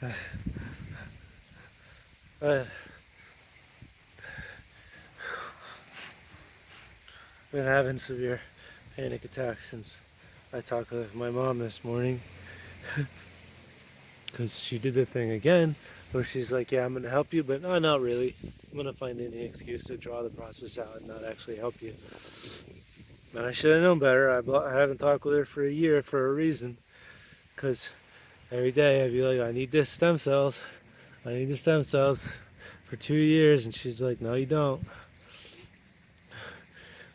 I've been having severe panic attacks since I talked with my mom this morning, because she did the thing again where she's like, yeah, I'm going to help you, but no, not really. I'm going to find any excuse to draw the process out and not actually help you. And I should have known better. I haven't talked with her for a year for a reason, because every day I'd be like, I need this stem cells. I need the stem cells for 2 years. And she's like, no, you don't.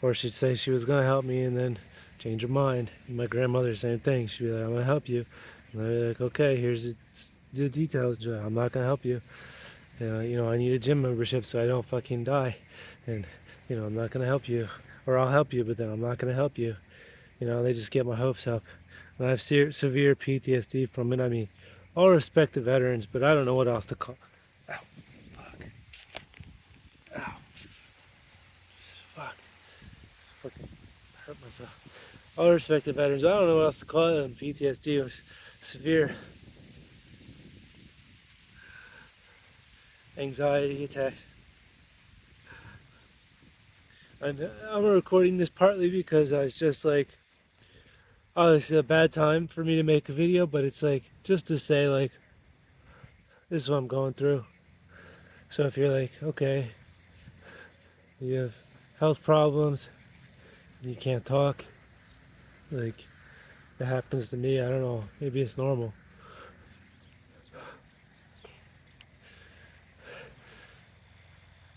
Or she'd say she was going to help me and then change her mind. And my grandmother, same thing. She'd be like, I'm going to help you. And I'd be like, okay, here's the details. I'm not going to help you. I need a gym membership so I don't fucking die. And, I'm not going to help you. Or I'll help you, but then I'm not going to help you. They just get my hopes up. And I have severe PTSD from it. I mean, all respect to veterans, but I don't know what else to call. Ow, fuck. Ow, fuck. Fucking hurt myself. All respect to veterans. I don't know what else to call it. And PTSD was severe anxiety attacks. And I'm recording this partly because I was just like, oh, this is a bad time for me to make a video, but it's like just to say like, this is what I'm going through. So if you're like, okay, you have health problems, and you can't talk, like it happens to me, I don't know, maybe it's normal.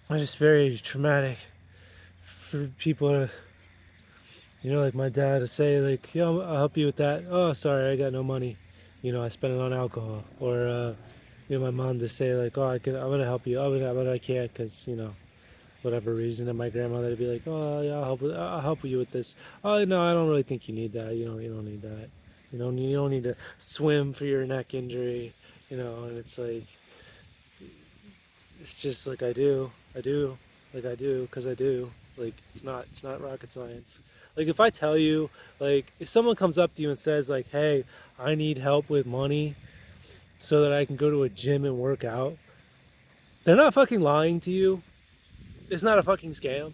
It's just very traumatic for people to, like my dad to say like, yeah, I'll help you with that. Oh, sorry, I got no money. I spent it on alcohol. Or, my mom to say like, oh, I'm gonna help you. Oh, but I can't because, whatever reason. And my grandmother to be like, oh, yeah, I'll help you with this. Oh, no, I don't really think you need that. You don't need that. You don't need to swim for your neck injury. And it's like, it's just like I do, because I do. Like it's not rocket science. Like if I tell you, like if someone comes up to you and says like, hey, I need help with money so that I can go to a gym and work out, they're not fucking lying to you. It's not a fucking scam.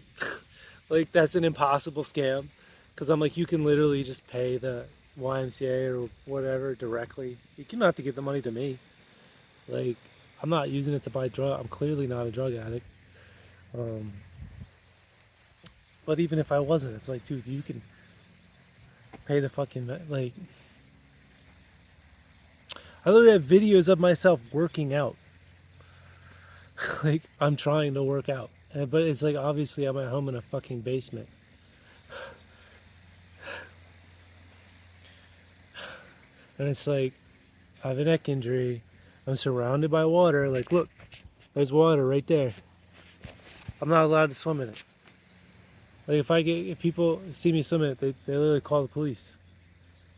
Like that's an impossible scam, because I'm like, you can literally just pay the YMCA or whatever directly. You don't have to give the money to me. Like I'm not using it to buy drugs. I'm clearly not a drug addict. Um, but even if I wasn't, it's like, dude, you can pay the fucking like. I literally have videos of myself working out. Like I'm trying to work out, but it's like obviously I'm at home in a fucking basement. And it's like I have a neck injury. I'm surrounded by water. Like look, there's water right there. I'm not allowed to swim in it. Like if people see me swim in it, they literally call the police.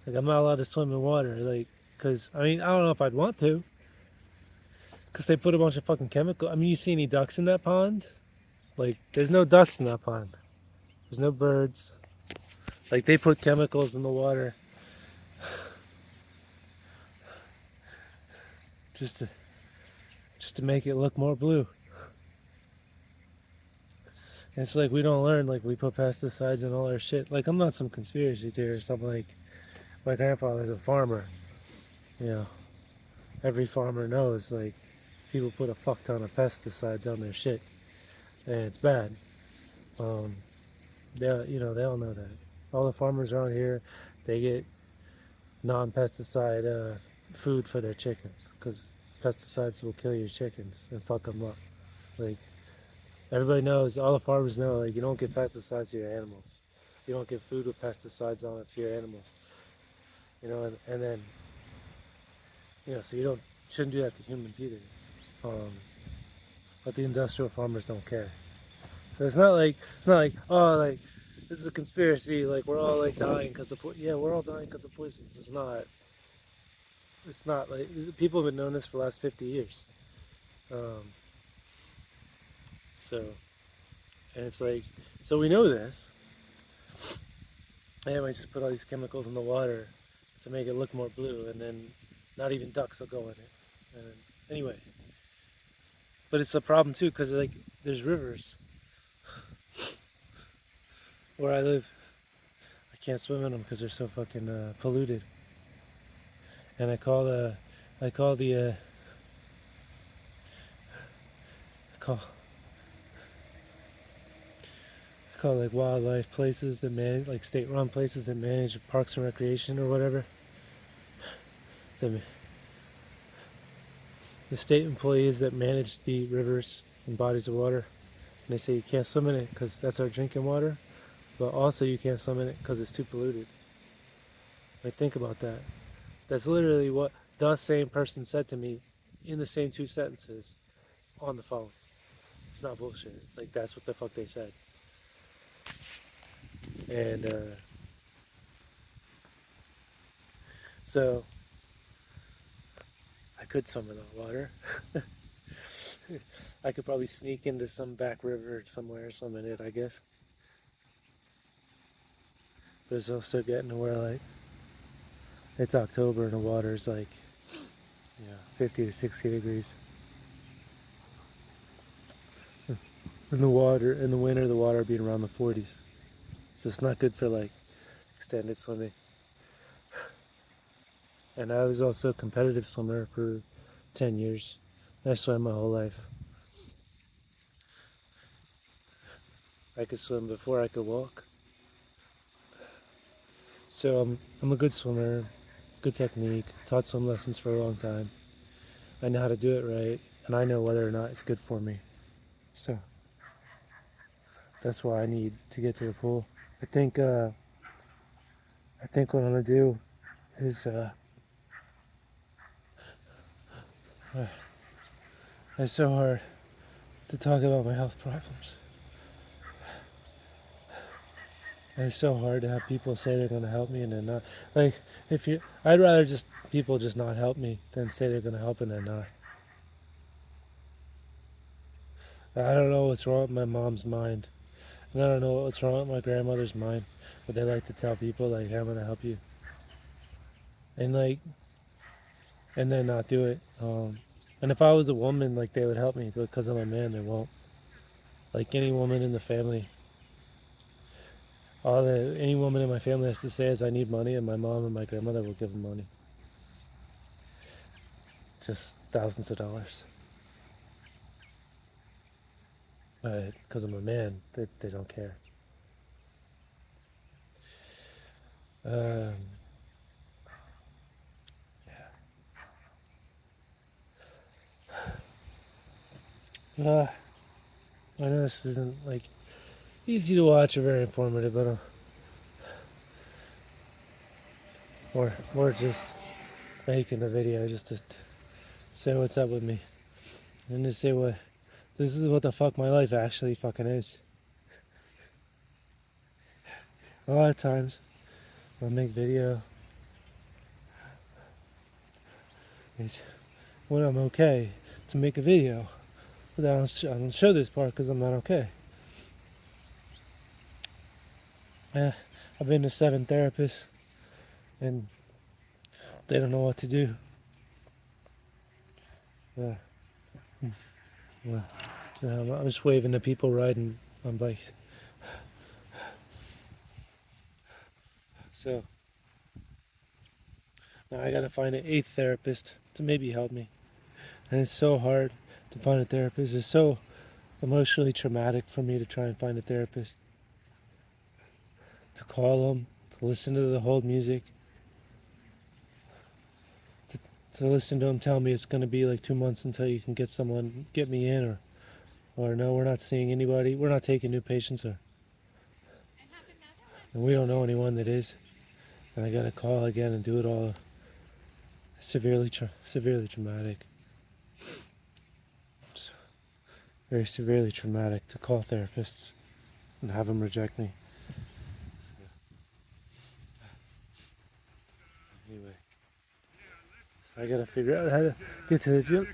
Like I'm not allowed to swim in water. Like because I mean I don't know if I'd want to. Because they put a bunch of fucking chemical. I mean, you see any ducks in that pond? Like, there's no ducks in that pond. There's no birds. Like, they put chemicals in the water just to just to make it look more blue. And it's like we don't learn. Like, we put pesticides in all our shit. Like, I'm not some conspiracy theorist. I'm like, my grandfather's a farmer. You know, every farmer knows, like, people put a fuck ton of pesticides on their shit. And it's bad. Um, they all know that. All the farmers around here, they get non-pesticide food for their chickens, because pesticides will kill your chickens and fuck them up. Like everybody knows, all the farmers know, like you don't give pesticides to your animals. You don't give food with pesticides on it to your animals. And then so you don't shouldn't do that to humans either. Um, but the industrial farmers don't care. So it's not like oh like this is a conspiracy. Like we're all like dying because of yeah we're all dying because of poisons. It's not. It's not like people have been knowing this for the last 50 years. Um, so, and it's like, so we know this, and we just put all these chemicals in the water to make it look more blue, and then not even ducks will go in it. And anyway, but it's a problem too because like there's rivers where I live. I can't swim in them because they're so fucking polluted. And I call the, call, I call like wildlife places that manage, like state-run places that manage parks and recreation or whatever. The, the state employees that manage the rivers and bodies of water, and they say you can't swim in it because that's our drinking water, but also you can't swim in it because it's too polluted. Like think about that. That's literally what the same person said to me in the same two sentences on the phone. It's not bullshit. Like that's what the fuck they said. And so I could swim in the water. I could probably sneak into some back river somewhere, swim in it, I guess. But it's also getting to where like it's October and the water's like 50 to 60 degrees. In the water, in the winter, the water would be around the 40s. So it's not good for like extended swimming. And I was also a competitive swimmer for 10 years. I swam my whole life. I could swim before I could walk. So I'm a good swimmer, good technique, taught swim lessons for a long time. I know how to do it right, and I know whether or not it's good for me. So that's why I need to get to the pool. I think what I'm gonna do is it's so hard to talk about my health problems. And it's so hard to have people say they're gonna help me and then not. Like I'd rather just people just not help me than say they're gonna help and then not. I don't know what's wrong with my mom's mind, and I don't know what's wrong with my grandmother's mind, but they like to tell people like, hey, "I'm gonna help you," and like, and then not do it. And if I was a woman, like they would help me, but because I'm a man, they won't. Like any woman in the family, any woman in my family has to say is I need money, and my mom and my grandmother will give them money, just thousands of dollars. But because I'm a man, they don't care. Um, uh, I know this isn't like easy to watch or very informative, but or just making the video just to say what's up with me and to say what this is what the fuck my life actually fucking is. A lot of times when I make video, it's when I'm okay to make a video, but I don't show this part because I'm not okay. I've been to 7 therapists and they don't know what to do. Well, so I'm just waving to people riding on bikes. So now I gotta find an 8th therapist to maybe help me. And it's so hard to find a therapist. It's so emotionally traumatic for me to try and find a therapist. To call them, to listen to the hold music, to listen to them tell me it's gonna be like 2 months until you can get me in, or no, we're not seeing anybody, we're not taking new patients, and we don't know anyone that is. And I gotta call again and do it all. Severely traumatic. Very severely traumatic to call therapists and have them reject me. Anyway, I gotta figure out how to get to the gym.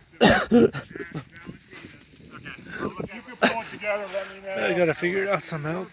I gotta figure it out somehow.